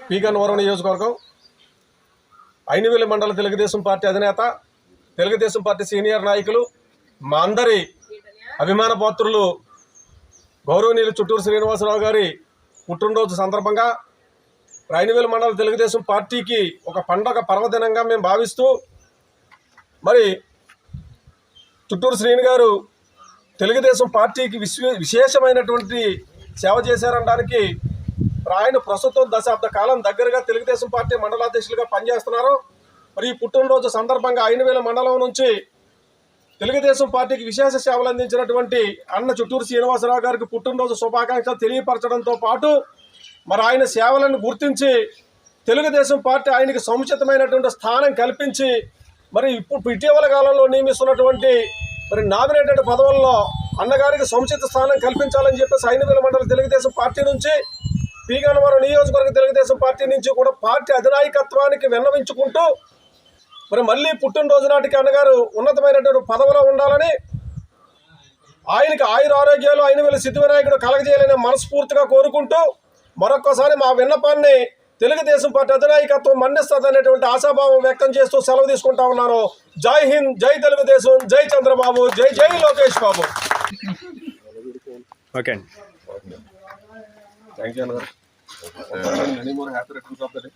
P Gannavaram నియోజకవర్గం ఐనివేలి మండల Telugu Desam party అధినేత, తెలుగుదేశం పార్టీ సీనియర్ నాయకులు, మా అందరి అభిమాన పాత్రులు గౌరవనీయులు చుట్టూరు శ్రీనివాసరావు గారి పుట్టినరోజు సందర్భంగా ఐనివేలి మండల తెలుగుదేశం పార్టీకి ఒక పండగ పర్వదినంగా మేము భావిస్తూ, మరి చుట్టూరు శ్రీని గారు తెలుగుదేశం పార్టీకి విశేషమైనటువంటి సేవ చేశారనడానికి ఆయన ప్రస్తుతం దశాబ్ద కాలం దగ్గరగా తెలుగుదేశం పార్టీ మండలాధ్యక్షులుగా పనిచేస్తున్నారు. మరి ఈ పుట్టినరోజు సందర్భంగా ఐనివేలి మండలం నుంచి తెలుగుదేశం పార్టీకి విశేష సేవలు అందించినటువంటి అన్న చుట్టూరు శ్రీనివాసరావు గారికి పుట్టినరోజు శుభాకాంక్షలు తెలియపరచడంతో పాటు మరి ఆయన సేవలను గుర్తించి తెలుగుదేశం పార్టీ ఆయనకి సముచితమైనటువంటి స్థానం కల్పించి మరి ఇటీవల కాలంలో నియమిస్తున్నటువంటి మరి నామినేటెడ్ పదవుల్లో అన్నగారికి సముచిత స్థానం కల్పించాలని చెప్పేసి ఐనివేలి మండల తెలుగుదేశం పార్టీ నుంచి, పి గన్నవరం నియోజకవర్గ తెలుగుదేశం పార్టీ నుంచి కూడా పార్టీ అధినాయకత్వానికి విన్నవించుకుంటూ మరి మళ్ళీ పుట్టినరోజు నాటికి అన్నగారు ఉన్నతమైనటువంటి పదవిలో ఉండాలని, ఆయనకి ఆయుర ఆరోగ్యాలు ఐనివేలి సిద్ధివినాయకుడు కలగజేయాలని మనస్ఫూర్తిగా కోరుకుంటూ మరొక్కసారి మా విన్నపాన్ని తెలుగుదేశం పార్టీ అధినాయకత్వం మన్నిస్తుందనేటువంటి ఆశాభావం వ్యక్తం చేస్తూ సెలవు తీసుకుంటా ఉన్నాను. జై హింద్, జై తెలుగుదేశం, జై చంద్రబాబు, జై జై Lokesh Babu. Okay, thank you అన్నగారు. Many more happy returns of the day.